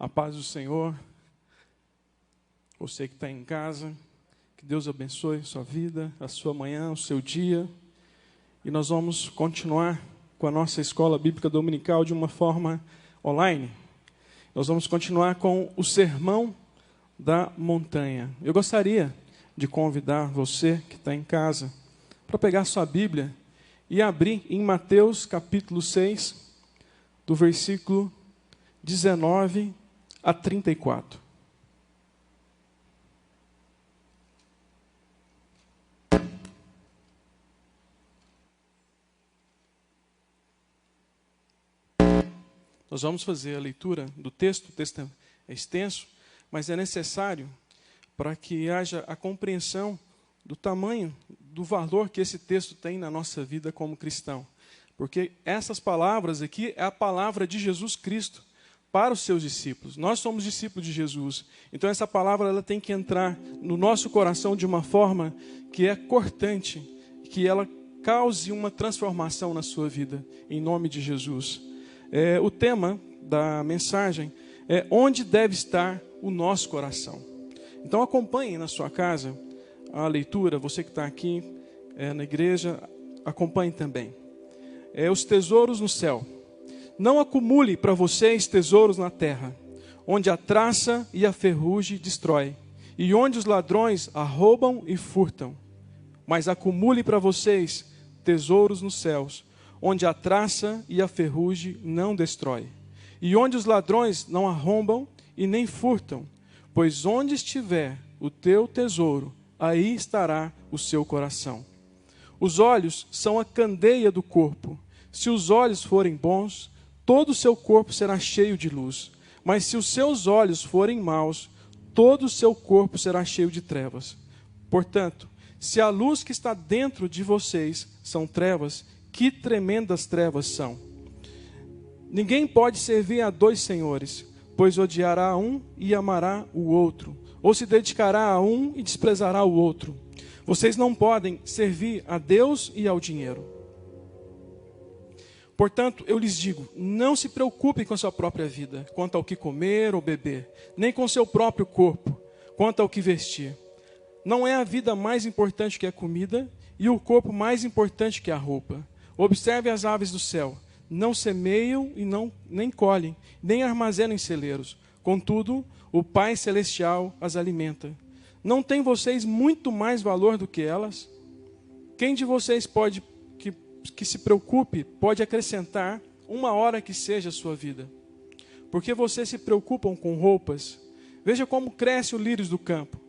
A paz do Senhor, você que está em casa, que Deus abençoe a sua vida, a sua manhã, o seu dia. E nós vamos continuar com a nossa escola bíblica dominical de uma forma online. Nós vamos continuar com o Sermão da Montanha. Eu gostaria de convidar você que está em casa para pegar sua Bíblia e abrir em Mateus capítulo 6, do versículo 19 a 34. Nós vamos fazer a leitura do texto. O texto é extenso, mas é necessário para que haja a compreensão do tamanho, do valor que esse texto tem na nossa vida como cristão. Porque essas palavras aqui é a palavra de Jesus Cristo para os seus discípulos. Nós somos discípulos de Jesus. Então essa palavra ela tem que entrar no nosso coração de uma forma que é cortante, que ela cause uma transformação na sua vida, em nome de Jesus. O tema da mensagem é onde deve estar o nosso coração. Então acompanhe na sua casa a leitura, você que está aqui na igreja, acompanhe também. Os tesouros no céu. Não acumule para vocês tesouros na terra, onde a traça e a ferrugem destrói, e onde os ladrões arrombam e furtam. Mas acumule para vocês tesouros nos céus, onde a traça e a ferrugem não destrói, e onde os ladrões não arrombam e nem furtam. Pois onde estiver o teu tesouro, aí estará o seu coração. Os olhos são a candeia do corpo. Se os olhos forem bons, todo o seu corpo será cheio de luz. Mas se os seus olhos forem maus, todo o seu corpo será cheio de trevas. Portanto, se a luz que está dentro de vocês são trevas, que tremendas trevas são. Ninguém pode servir a dois senhores, pois odiará um e amará o outro, ou se dedicará a um e desprezará o outro. Vocês não podem servir a Deus e ao dinheiro. Portanto, eu lhes digo, não se preocupem com a sua própria vida, quanto ao que comer ou beber, nem com o seu próprio corpo, quanto ao que vestir. Não é a vida mais importante que a comida, e o corpo mais importante que a roupa. Observe as aves do céu, não semeiam e nem colhem, nem armazenam em celeiros. Contudo, o Pai Celestial as alimenta. Não tem vocês muito mais valor do que elas? Quem de vocês que se preocupe pode acrescentar uma hora que seja a sua vida? Porque vocês se preocupam com roupas? Veja como cresce o lírios do campo.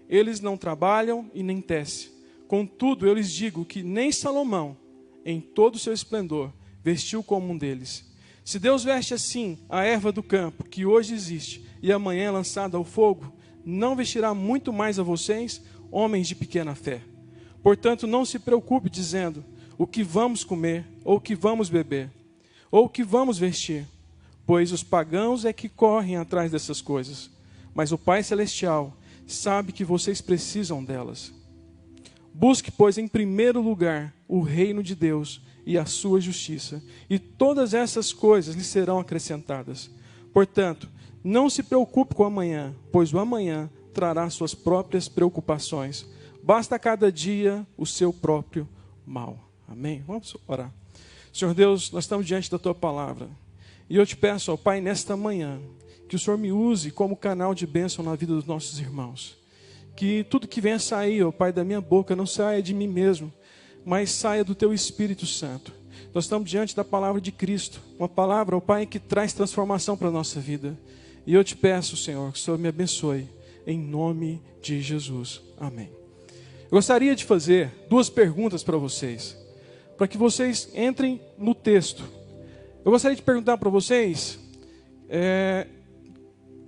Eles não trabalham e nem tecem. Contudo, eu lhes digo que nem Salomão, em todo o seu esplendor, vestiu como um deles. Se Deus veste assim a erva do campo, que hoje existe, e amanhã é lançada ao fogo, não vestirá muito mais a vocês, homens de pequena fé. Portanto, não se preocupe dizendo, o que vamos comer, ou o que vamos beber, ou o que vamos vestir, pois os pagãos é que correm atrás dessas coisas, mas o Pai Celestial sabe que vocês precisam delas. Busque, pois, em primeiro lugar o reino de Deus e a sua justiça, e todas essas coisas lhe serão acrescentadas. Portanto, não se preocupe com o amanhã, pois o amanhã trará suas próprias preocupações. Basta a cada dia o seu próprio mal. Amém? Vamos orar. Senhor Deus, nós estamos diante da Tua palavra. E eu te peço, ó Pai, nesta manhã, que o Senhor me use como canal de bênção na vida dos nossos irmãos. Que tudo que venha sair, ó Pai, da minha boca, não saia de mim mesmo, mas saia do Teu Espírito Santo. Nós estamos diante da palavra de Cristo. Uma palavra, ó Pai, que traz transformação para a nossa vida. E eu te peço, Senhor, que o Senhor me abençoe. Em nome de Jesus. Amém. Eu gostaria de fazer duas perguntas para vocês, para que vocês entrem no texto. Eu gostaria de perguntar para vocês,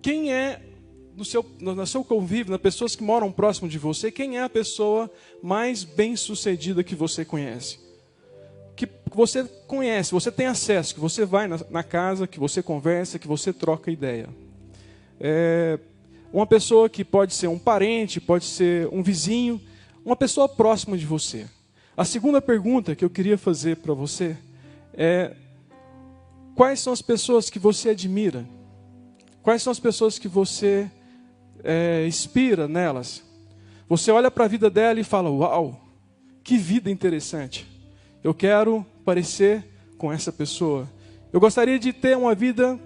quem é, no seu convívio, nas pessoas que moram próximo de você, quem é a pessoa mais bem-sucedida que você conhece? Que você conhece, você tem acesso, que você vai na casa, que você conversa, que você troca ideia. Uma pessoa que pode ser um parente, pode ser um vizinho, uma pessoa próxima de você. A segunda pergunta que eu queria fazer para você é: quais são as pessoas que você admira? Quais são as pessoas que você inspira nelas? Você olha para a vida dela e fala, uau, que vida interessante. Eu quero parecer com essa pessoa. Eu gostaria de ter uma vida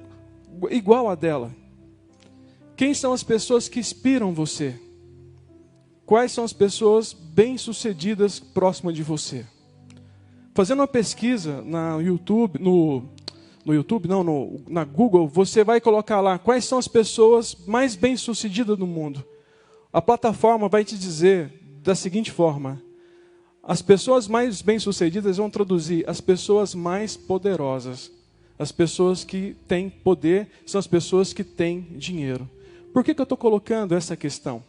igual a dela. Quem são as pessoas que inspiram você? Quais são as pessoas bem-sucedidas próximas de você? Fazendo uma pesquisa na Google, você vai colocar lá quais são as pessoas mais bem-sucedidas do mundo. A plataforma vai te dizer da seguinte forma: as pessoas mais bem-sucedidas vão traduzir as pessoas mais poderosas. As pessoas que têm poder são as pessoas que têm dinheiro. Por que eu estou colocando essa questão?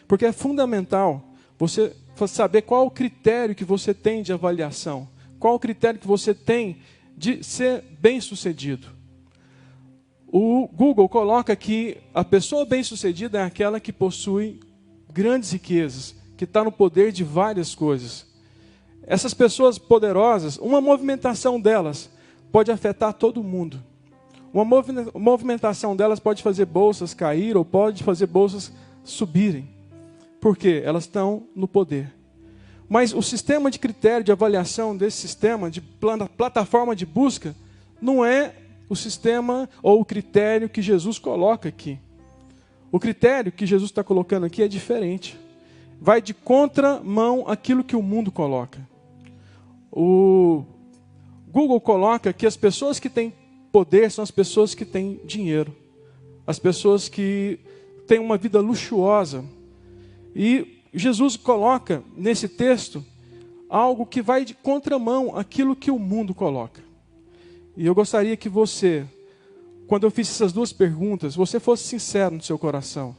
Porque é fundamental você saber qual o critério que você tem de avaliação. Qual o critério que você tem de ser bem-sucedido. O Google coloca que a pessoa bem-sucedida é aquela que possui grandes riquezas, que está no poder de várias coisas. Essas pessoas poderosas, uma movimentação delas pode afetar todo mundo. Uma movimentação delas pode fazer bolsas cair ou pode fazer bolsas subirem. Por quê? Elas estão no poder. Mas o sistema de critério de avaliação desse sistema, de plataforma de busca, não é o sistema ou o critério que Jesus coloca aqui. O critério que Jesus está colocando aqui é diferente. Vai de contramão àquilo que o mundo coloca. O Google coloca que as pessoas que têm poder são as pessoas que têm dinheiro. As pessoas que têm uma vida luxuosa. E Jesus coloca nesse texto algo que vai de contramão àquilo que o mundo coloca. E eu gostaria que você, quando eu fiz essas duas perguntas, você fosse sincero no seu coração.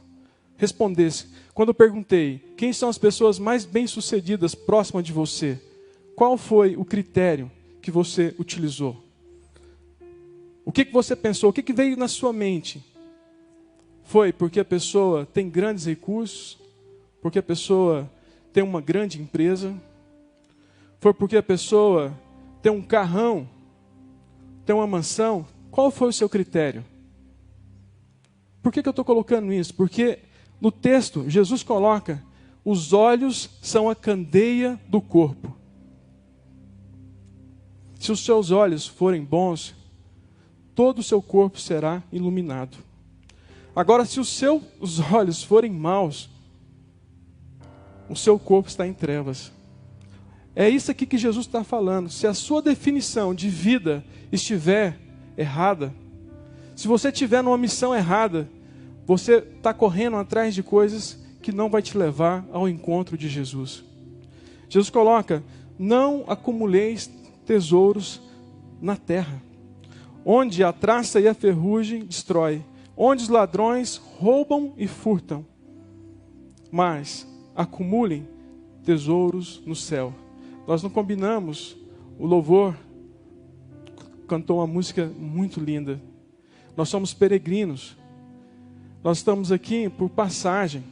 Respondesse. Quando eu perguntei, quem são as pessoas mais bem-sucedidas próximas de você? Qual foi o critério que você utilizou? O que você pensou? O que veio na sua mente? Foi porque a pessoa tem grandes recursos? Porque a pessoa tem uma grande empresa? Foi porque a pessoa tem um carrão? Tem uma mansão? Qual foi o seu critério? Por que eu estou colocando isso? Porque no texto, Jesus coloca, os olhos são a candeia do corpo. Se os seus olhos forem bons, todo o seu corpo será iluminado. Agora, se os seus olhos forem maus, o seu corpo está em trevas. É isso aqui que Jesus está falando. Se a sua definição de vida estiver errada, se você estiver numa missão errada, você está correndo atrás de coisas que não vai te levar ao encontro de Jesus. Jesus coloca, não acumuleis tesouros na terra, onde a traça e a ferrugem destrói, onde os ladrões roubam e furtam, mas acumulem tesouros no céu. Nós não combinamos, o louvor cantou uma música muito linda. Nós somos peregrinos, nós estamos aqui por passagem.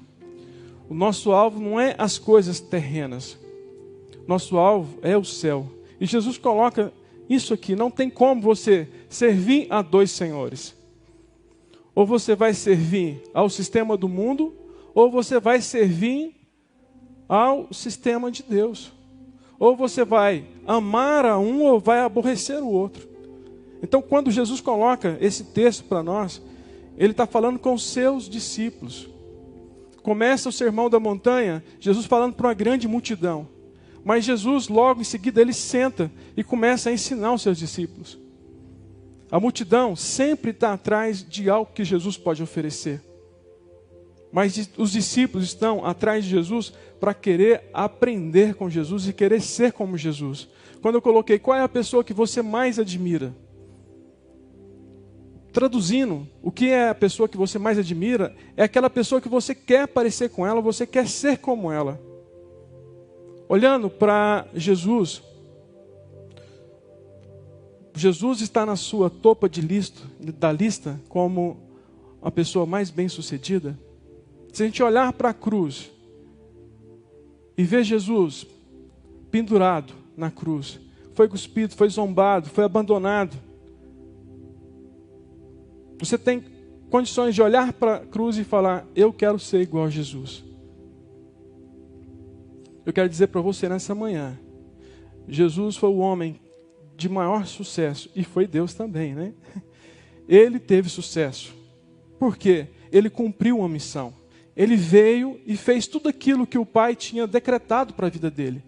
O nosso alvo não é as coisas terrenas, nosso alvo é o céu. E Jesus coloca isso aqui, não tem como você servir a dois senhores. Ou você vai servir ao sistema do mundo, ou você vai servir ao sistema de Deus. Ou você vai amar a um ou vai aborrecer o outro. Então, quando Jesus coloca esse texto para nós, ele está falando com os seus discípulos. Começa o Sermão da Montanha, Jesus falando para uma grande multidão. Mas Jesus, logo em seguida, ele senta e começa a ensinar os seus discípulos. A multidão sempre está atrás de algo que Jesus pode oferecer. Mas os discípulos estão atrás de Jesus para querer aprender com Jesus e querer ser como Jesus. Quando eu coloquei, qual é a pessoa que você mais admira? Traduzindo, o que é a pessoa que você mais admira? É aquela pessoa que você quer parecer com ela, você quer ser como ela. Olhando para Jesus, Jesus está na sua topa da lista como a pessoa mais bem-sucedida. Se a gente olhar para a cruz e ver Jesus pendurado na cruz, foi cuspido, foi zombado, foi abandonado. Você tem condições de olhar para a cruz e falar, eu quero ser igual a Jesus. Eu quero dizer para você nessa manhã, Jesus foi o homem de maior sucesso, e foi Deus também, né? Ele teve sucesso. Por quê? Ele cumpriu uma missão. Ele veio e fez tudo aquilo que o Pai tinha decretado para a vida dele.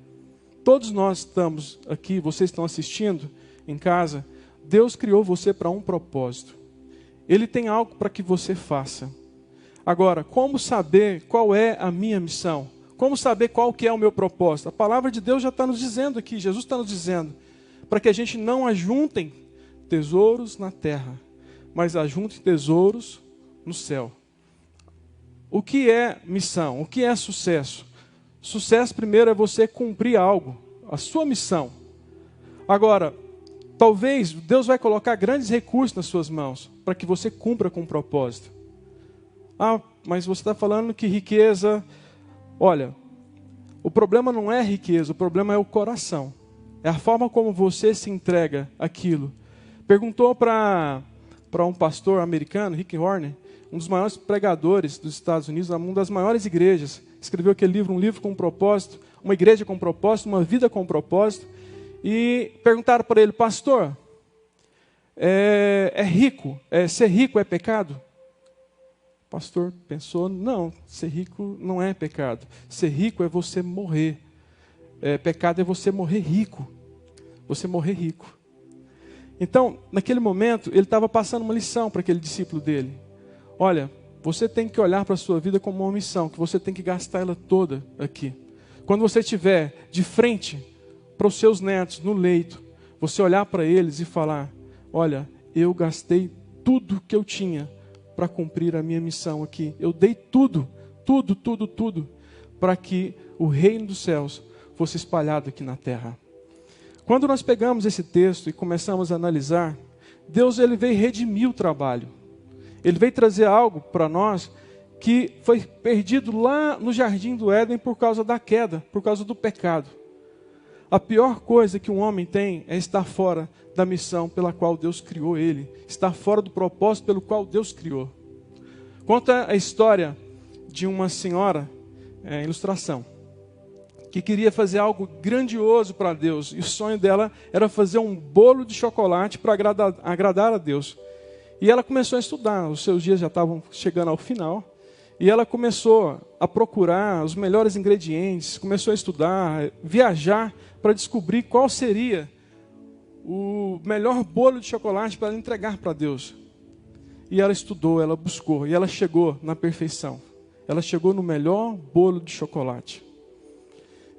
Todos nós estamos aqui, vocês estão assistindo em casa, Deus criou você para um propósito. Ele tem algo para que você faça. Agora, como saber qual é a minha missão? Como saber qual que é o meu propósito? A palavra de Deus já está nos dizendo aqui, Jesus está nos dizendo, para que a gente não ajuntem tesouros na terra, mas ajunte tesouros no céu. O que é missão? O que é sucesso? Sucesso primeiro é você cumprir algo, a sua missão. Agora, talvez Deus vai colocar grandes recursos nas suas mãos, para que você cumpra com um propósito. Ah, mas você está falando que riqueza... Olha, o problema não é a riqueza, o problema é o coração. É a forma como você se entrega àquilo. Perguntou para um pastor americano, Rick Warren, um dos maiores pregadores dos Estados Unidos, uma das maiores igrejas. Escreveu aquele livro, um livro com um propósito, uma igreja com propósito, uma vida com propósito. E perguntaram para ele, pastor, ser rico é pecado? O pastor pensou, não, ser rico não é pecado. Ser rico é você morrer. Pecado é você morrer rico. Você morrer rico. Então, naquele momento, ele estava passando uma lição para aquele discípulo dele. Olha, você tem que olhar para a sua vida como uma missão, que você tem que gastar ela toda aqui. Quando você estiver de frente para os seus netos no leito, você olhar para eles e falar, olha, eu gastei tudo que eu tinha para cumprir a minha missão aqui. Eu dei tudo, para que o reino dos céus fosse espalhado aqui na terra. Quando nós pegamos esse texto e começamos a analisar, Deus ele veio redimir o trabalho. Ele veio trazer algo para nós que foi perdido lá no jardim do Éden por causa da queda, por causa do pecado. A pior coisa que um homem tem é estar fora da missão pela qual Deus criou ele, estar fora do propósito pelo qual Deus criou. Conta a história de uma senhora, ilustração, que queria fazer algo grandioso para Deus, e o sonho dela era fazer um bolo de chocolate para agradar a Deus. E ela começou a estudar, os seus dias já estavam chegando ao final, e ela começou a procurar os melhores ingredientes, começou a estudar, viajar para descobrir qual seria o melhor bolo de chocolate para entregar para Deus. E ela estudou, ela buscou, e ela chegou na perfeição. Ela chegou no melhor bolo de chocolate.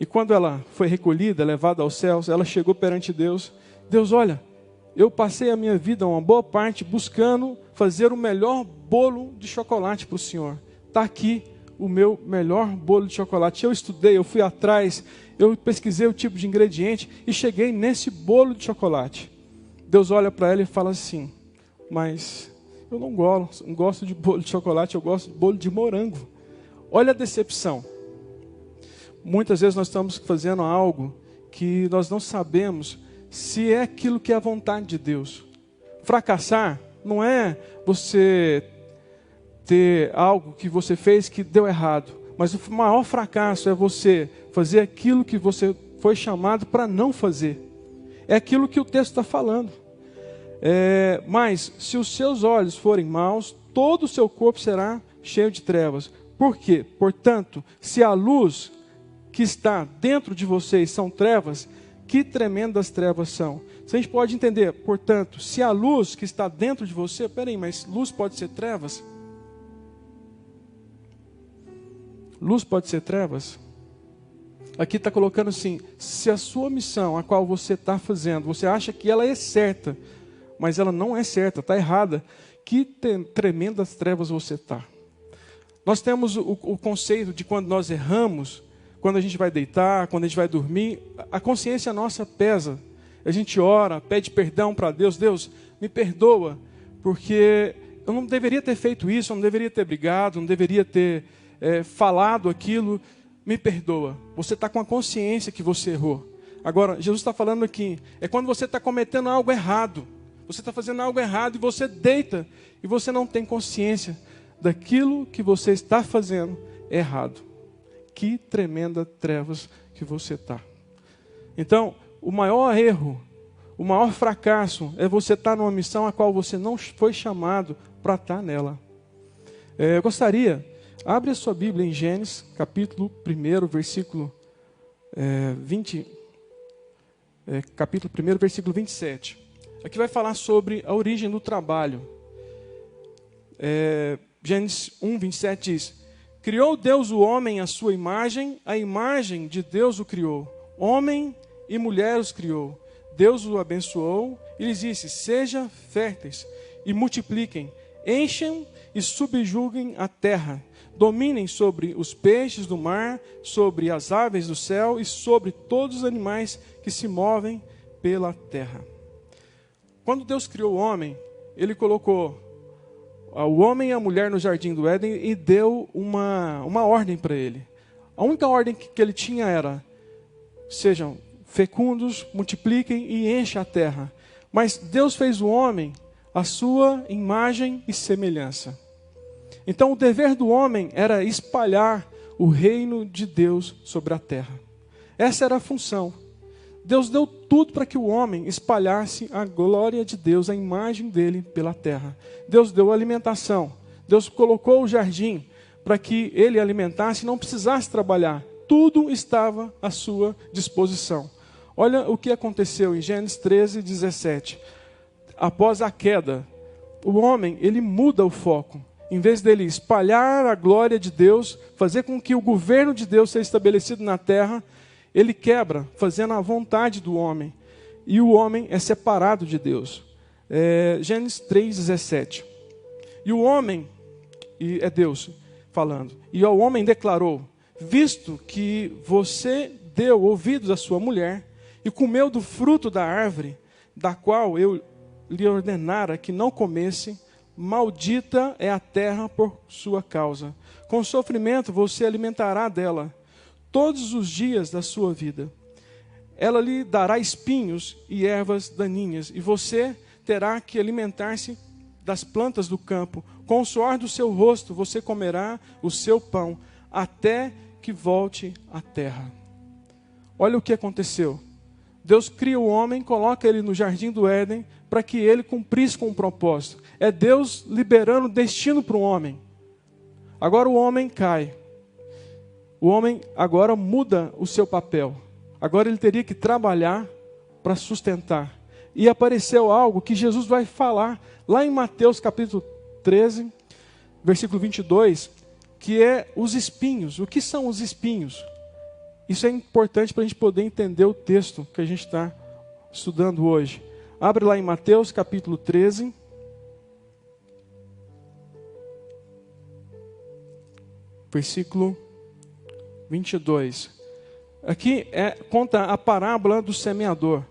E quando ela foi recolhida, levada aos céus, ela chegou perante Deus. Deus, olha, eu passei a minha vida, uma boa parte, buscando fazer o melhor bolo de chocolate para o Senhor. Está aqui o meu melhor bolo de chocolate. Eu estudei, eu fui atrás, eu pesquisei o tipo de ingrediente e cheguei nesse bolo de chocolate. Deus olha para ela e fala assim, mas eu não gosto de bolo de chocolate, eu gosto de bolo de morango. Olha a decepção. Muitas vezes nós estamos fazendo algo que nós não sabemos se é aquilo que é a vontade de Deus. Fracassar não é você ter algo que você fez que deu errado, mas o maior fracasso é você fazer aquilo que você foi chamado para não fazer. É aquilo que o texto está falando. Mas se os seus olhos forem maus, todo o seu corpo será cheio de trevas. Por quê? Portanto, se a luz que está dentro de vocês são trevas, que tremendas trevas são. Se a gente pode entender, portanto, se a luz que está dentro de você, peraí, mas luz pode ser trevas? Luz pode ser trevas? Aqui está colocando assim, se a sua missão, a qual você está fazendo, você acha que ela é certa, mas ela não é certa, está errada, que tremendas trevas você está. Nós temos o conceito de quando nós erramos, quando a gente vai deitar, quando a gente vai dormir, a consciência nossa pesa. A gente ora, pede perdão para Deus. Deus, me perdoa, porque eu não deveria ter feito isso, eu não deveria ter brigado, não deveria ter falado aquilo. Me perdoa. Você está com a consciência que você errou. Agora, Jesus está falando aqui, é quando você está cometendo algo errado. Você está fazendo algo errado e você deita e você não tem consciência daquilo que você está fazendo errado. Que tremenda trevas que você está. Então, o maior erro, o maior fracasso é você estar numa missão a qual você não foi chamado para estar nela. Eu gostaria, abre a sua Bíblia em Gênesis, capítulo 1, versículo 20, capítulo 1, versículo 27. Aqui vai falar sobre a origem do trabalho. Gênesis 1, 27 diz: criou Deus o homem à sua imagem, a imagem de Deus o criou. Homem e mulher os criou. Deus o abençoou e lhes disse: sejam férteis e multipliquem, enchem e subjuguem a terra. Dominem sobre os peixes do mar, sobre as aves do céu e sobre todos os animais que se movem pela terra. Quando Deus criou o homem, Ele colocou o homem e a mulher no jardim do Éden e deu uma ordem para ele. A única ordem que ele tinha era: sejam fecundos, multipliquem e enchem a terra. Mas Deus fez o homem à sua imagem e semelhança. Então o dever do homem era espalhar o reino de Deus sobre a terra. Essa era a função. Deus deu tudo para que o homem espalhasse a glória de Deus, a imagem dele pela terra. Deus deu alimentação. Deus colocou o jardim para que ele alimentasse e não precisasse trabalhar. Tudo estava à sua disposição. Olha o que aconteceu em Gênesis 13, 17. Após a queda, o homem, ele muda o foco. Em vez dele espalhar a glória de Deus, fazer com que o governo de Deus seja estabelecido na terra, ele quebra, fazendo a vontade do homem. E o homem é separado de Deus. Gênesis 3, 17. E o homem, e é Deus falando, e ao homem declarou: visto que você deu ouvidos à sua mulher e comeu do fruto da árvore, da qual eu lhe ordenara que não comesse, maldita é a terra por sua causa. Com sofrimento você alimentará dela todos os dias da sua vida. Ela lhe dará espinhos e ervas daninhas, e você terá que alimentar-se das plantas do campo. Com o suor do seu rosto você comerá o seu pão, até que volte à terra. Olha o que aconteceu. Deus cria o homem, coloca ele no jardim do Éden, para que ele cumprisse com um propósito. É Deus liberando destino para o homem. Agora o homem cai. O homem agora muda o seu papel. Agora ele teria que trabalhar para sustentar. E apareceu algo que Jesus vai falar lá em Mateus capítulo 13, versículo 22, que é os espinhos. O que são os espinhos? Isso é importante para a gente poder entender o texto que a gente está estudando hoje. Abre lá em Mateus capítulo 13. Versículo 22. Aqui conta a parábola do semeador.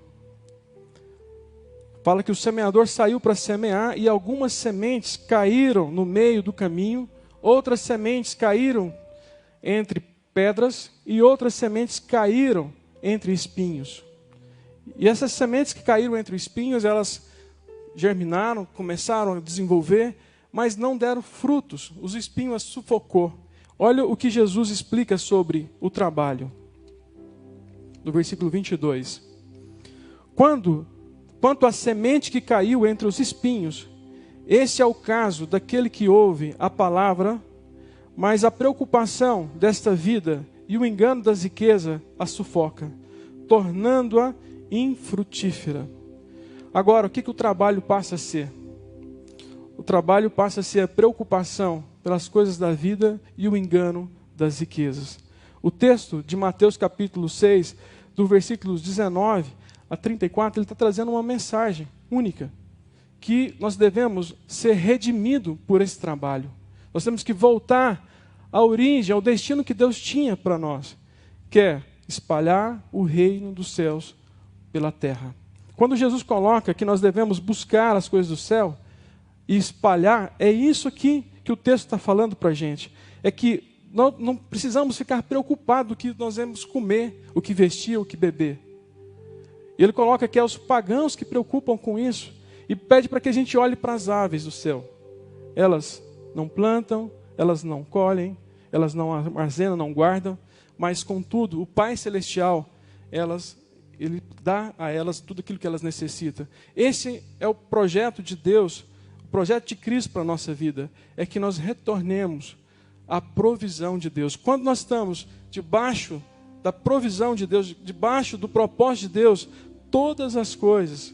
Fala que o semeador saiu para semear e algumas sementes caíram no meio do caminho, outras sementes caíram entre pedras e outras sementes caíram entre espinhos. E essas sementes que caíram entre espinhos, elas germinaram, começaram a desenvolver, mas não deram frutos. Os espinhos as sufocou. Olha o que Jesus explica sobre o trabalho. No versículo 22. Quanto à semente que caiu entre os espinhos, esse é o caso daquele que ouve a palavra, mas a preocupação desta vida e o engano das riquezas a sufoca, tornando-a infrutífera. Agora, o que o trabalho passa a ser? O trabalho passa a ser a preocupação pelas coisas da vida e o engano das riquezas. O texto de Mateus capítulo 6, do versículos 19 a 34, ele está trazendo uma mensagem única, que nós devemos ser redimidos por esse trabalho. Nós temos que voltar à origem, ao destino que Deus tinha para nós, que é espalhar o reino dos céus pela terra. Quando Jesus coloca que nós devemos buscar as coisas do céu e espalhar, é isso aqui que o texto está falando para a gente. É que nós não precisamos ficar preocupados do que nós vamos comer, o que vestir, o que beber. E ele coloca que é os pagãos que preocupam com isso. E pede para que a gente olhe para as aves do céu. Elas não plantam, elas não colhem, elas não armazenam, não guardam, mas contudo, o Pai Celestial, Ele dá a elas tudo aquilo que elas necessitam. Esse é o projeto de Deus, o projeto de Cristo para a nossa vida, é que nós retornemos à provisão de Deus. Quando nós estamos debaixo da provisão de Deus, debaixo do propósito de Deus, todas as coisas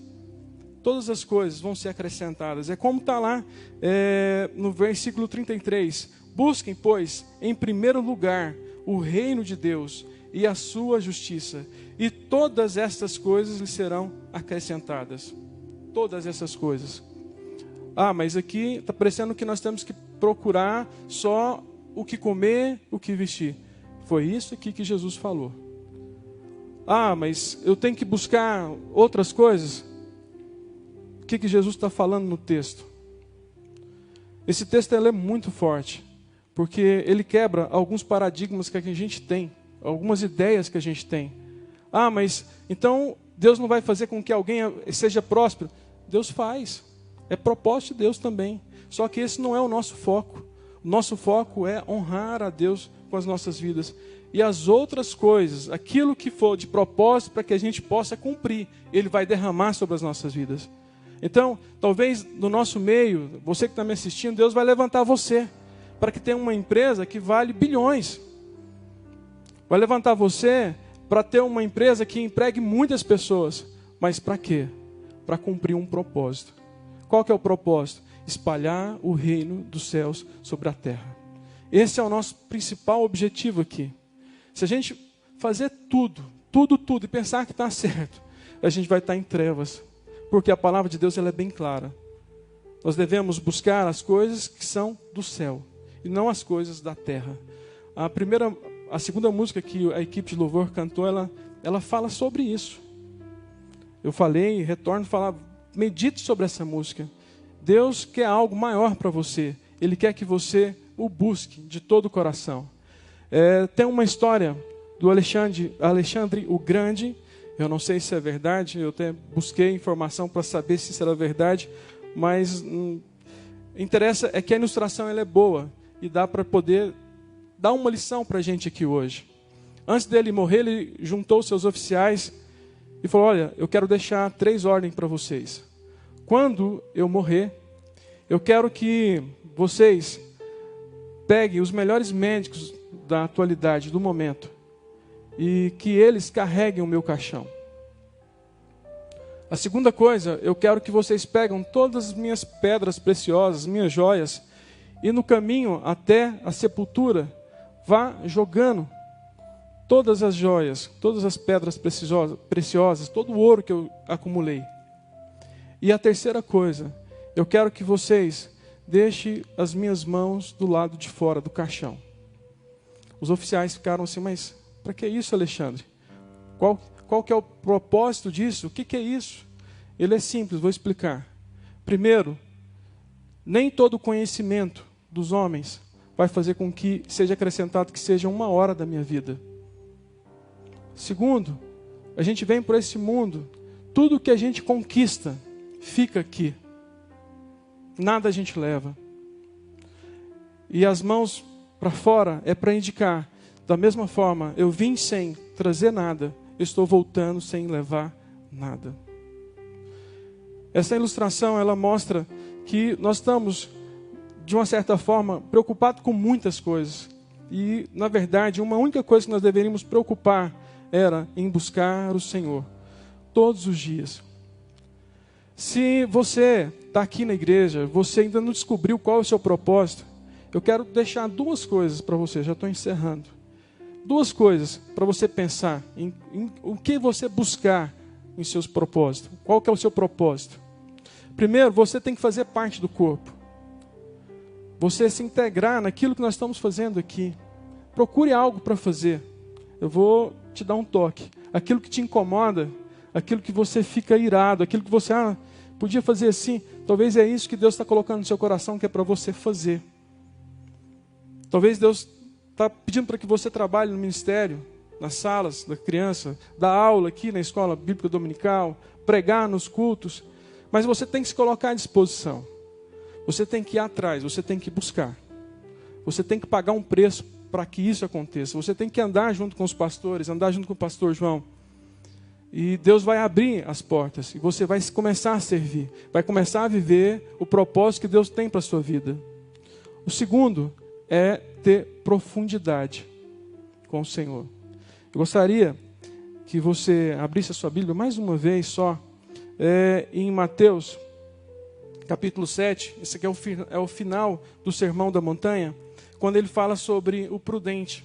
vão ser acrescentadas. É como está lá no versículo 33. Busquem, pois, em primeiro lugar, o reino de Deus e a sua justiça, e todas estas coisas lhe serão acrescentadas. Todas essas coisas. Mas aqui está parecendo que nós temos que procurar só o que comer, o que vestir. Foi isso aqui que Jesus falou. Mas eu tenho que buscar outras coisas? O que Jesus está falando no texto? Esse texto é muito forte, porque ele quebra alguns paradigmas que a gente tem, algumas ideias que a gente tem. Mas então Deus não vai fazer com que alguém seja próspero? Deus faz. É propósito de Deus também. Só que esse não é o nosso foco. O nosso foco é honrar a Deus com as nossas vidas. E as outras coisas, aquilo que for de propósito para que a gente possa cumprir, Ele vai derramar sobre as nossas vidas. Então, talvez no nosso meio, você que está me assistindo, Deus vai levantar você para que tenha uma empresa que vale bilhões. Vai levantar você para ter uma empresa que empregue muitas pessoas. Mas para quê? Para cumprir um propósito. Qual que é o propósito? Espalhar o reino dos céus sobre a terra. Esse é o nosso principal objetivo aqui. Se a gente fazer tudo, e pensar que está certo, a gente vai estar em trevas. Porque a palavra de Deus ela é bem clara. Nós devemos buscar as coisas que são do céu e não as coisas da terra. A segunda música que a equipe de louvor cantou, ela fala sobre isso. Eu falei, retorno a falar, medite sobre essa música. Deus quer algo maior para você. Ele quer que você o busque de todo o coração. Tem uma história do Alexandre o Grande. Eu não sei se é verdade, eu até busquei informação para saber se isso era verdade, mas interessa é que a ilustração ela é boa e dá para poder dar uma lição para a gente aqui hoje. Antes dele morrer, ele juntou seus oficiais e falou: olha, eu quero deixar 3 ordens para vocês. Quando eu morrer, eu quero que vocês peguem os melhores médicos da atualidade, do momento, e que eles carreguem o meu caixão. A segunda coisa, eu quero que vocês peguem todas as minhas pedras preciosas, minhas joias, e no caminho até a sepultura, vá jogando todas as joias, todas as pedras preciosas, todo o ouro que eu acumulei. E a terceira coisa, eu quero que vocês deixem as minhas mãos do lado de fora do caixão. Os oficiais ficaram assim, mas para que isso, Alexandre? Qual que é o propósito disso? O que é isso? Ele é simples, vou explicar. Primeiro, nem todo conhecimento dos homens vai fazer com que seja acrescentado que seja 1 hora da minha vida. Segundo, a gente vem por esse mundo, tudo que a gente conquista fica aqui. Nada a gente leva. E as mãos para fora é para indicar, da mesma forma, eu vim sem trazer nada, eu estou voltando sem levar nada. Essa ilustração, ela mostra que nós estamos, de uma certa forma, preocupados com muitas coisas. E, na verdade, uma única coisa que nós deveríamos preocupar era em buscar o Senhor, todos os dias. Se você está aqui na igreja, você ainda não descobriu qual é o seu propósito, eu quero deixar 2 coisas para você, já estou encerrando. 2 coisas para você pensar em o que você buscar em seus propósitos. Qual que é o seu propósito? Primeiro, você tem que fazer parte do corpo. Você se integrar naquilo que nós estamos fazendo aqui. Procure algo para fazer. Eu vou te dar um toque. Aquilo que te incomoda, aquilo que você fica irado, aquilo que você podia fazer assim, talvez é isso que Deus está colocando no seu coração que é para você fazer. Talvez Deus está pedindo para que você trabalhe no ministério, nas salas da criança, dar aula aqui na escola bíblica dominical, pregar nos cultos. Mas você tem que se colocar à disposição. Você tem que ir atrás, você tem que buscar. Você tem que pagar um preço para que isso aconteça. Você tem que andar junto com os pastores, andar junto com o pastor João. E Deus vai abrir as portas. E você vai começar a servir. Vai começar a viver o propósito que Deus tem para a sua vida. O segundo é ter profundidade com o Senhor. Eu gostaria que você abrisse a sua Bíblia mais uma vez só. Em Mateus, capítulo 7. Esse aqui é o final do Sermão da Montanha. Quando ele fala sobre o prudente.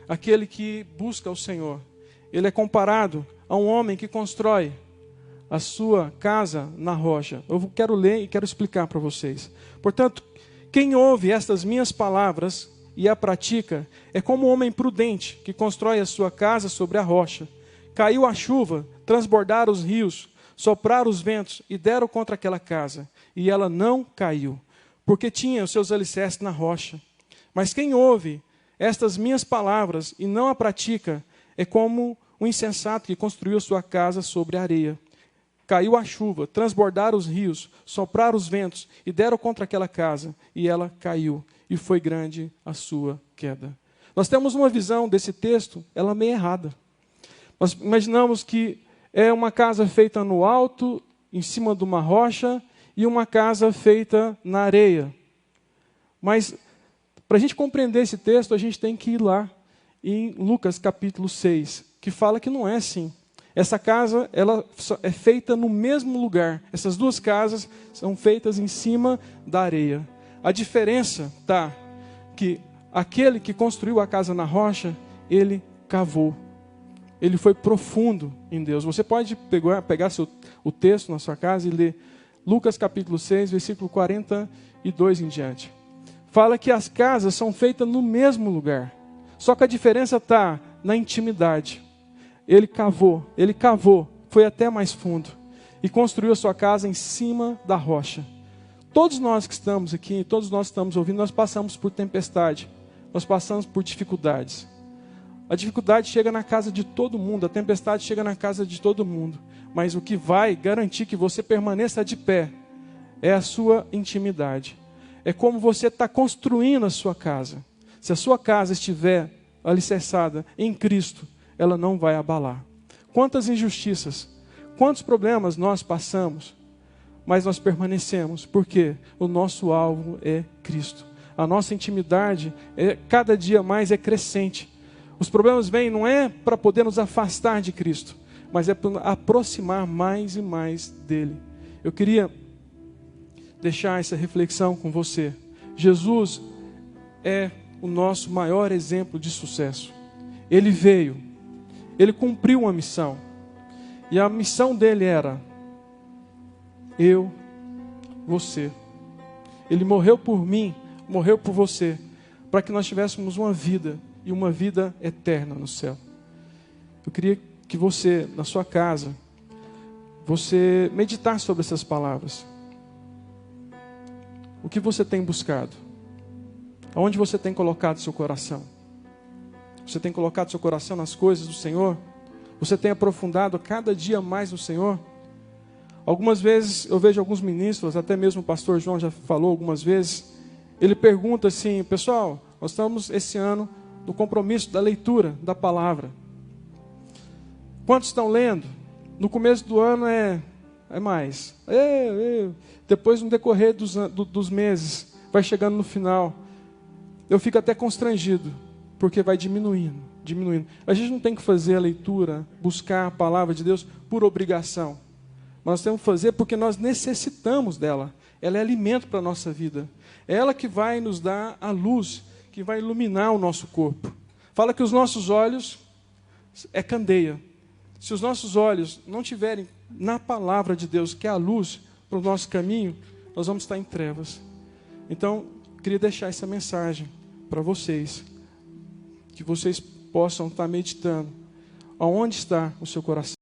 Aquele que busca o Senhor. Ele é comparado a um homem que constrói a sua casa na rocha. Eu quero ler e quero explicar para vocês. Portanto, quem ouve estas minhas palavras e a pratica é como um homem prudente que constrói a sua casa sobre a rocha. Caiu a chuva, transbordaram os rios, sopraram os ventos e deram contra aquela casa. E ela não caiu, porque tinha os seus alicerces na rocha. Mas quem ouve estas minhas palavras e não a pratica é como um insensato que construiu sua casa sobre a areia. Caiu a chuva, transbordaram os rios, sopraram os ventos e deram contra aquela casa, e ela caiu, e foi grande a sua queda. Nós temos uma visão desse texto, ela meio errada. Nós imaginamos que é uma casa feita no alto, em cima de uma rocha, e uma casa feita na areia. Mas, para a gente compreender esse texto, a gente tem que ir lá, em Lucas capítulo 6, que fala que não é assim. Essa casa ela é feita no mesmo lugar. Essas duas casas são feitas em cima da areia. A diferença está que aquele que construiu a casa na rocha, ele cavou. Ele foi profundo em Deus. Você pode pegar o texto na sua casa e ler Lucas capítulo 6, versículo 42 em diante. Fala que as casas são feitas no mesmo lugar. Só que a diferença está na intimidade. Ele cavou, foi até mais fundo e construiu a sua casa em cima da rocha. Todos nós que estamos aqui, todos nós que estamos ouvindo, nós passamos por tempestade, nós passamos por dificuldades. A dificuldade chega na casa de todo mundo, a tempestade chega na casa de todo mundo. Mas o que vai garantir que você permaneça de pé é a sua intimidade. É como você está construindo a sua casa. Se a sua casa estiver alicerçada em Cristo, ela não vai abalar. Quantas injustiças, quantos problemas nós passamos, mas nós permanecemos, porque o nosso alvo é Cristo. A nossa intimidade, cada dia mais é crescente. Os problemas vêm não é para poder nos afastar de Cristo, mas é para aproximar mais e mais dele. Eu queria deixar essa reflexão com você. Jesus é o nosso maior exemplo de sucesso. Ele veio, ele cumpriu uma missão, e a missão dele era eu, você. Ele morreu por mim, morreu por você, para que nós tivéssemos uma vida, e uma vida eterna no céu. Eu queria que você, na sua casa, você meditasse sobre essas palavras. O que você tem buscado? Aonde você tem colocado seu coração? Você tem colocado seu coração nas coisas do Senhor? Você tem aprofundado cada dia mais no Senhor? Algumas vezes eu vejo alguns ministros, até mesmo o pastor João já falou algumas vezes, ele pergunta assim: pessoal, nós estamos esse ano no compromisso da leitura da palavra. Quantos estão lendo? No começo do ano é mais. Depois, no decorrer dos meses, vai chegando no final. Eu fico até constrangido, porque vai diminuindo. A gente não tem que fazer a leitura, buscar a palavra de Deus por obrigação. Nós temos que fazer porque nós necessitamos dela. Ela é alimento para a nossa vida. É ela que vai nos dar a luz, que vai iluminar o nosso corpo. Fala que os nossos olhos é candeia. Se os nossos olhos não tiverem na palavra de Deus, que é a luz para o nosso caminho, nós vamos estar em trevas. Então, queria deixar essa mensagem para vocês, que vocês possam estar meditando aonde está o seu coração.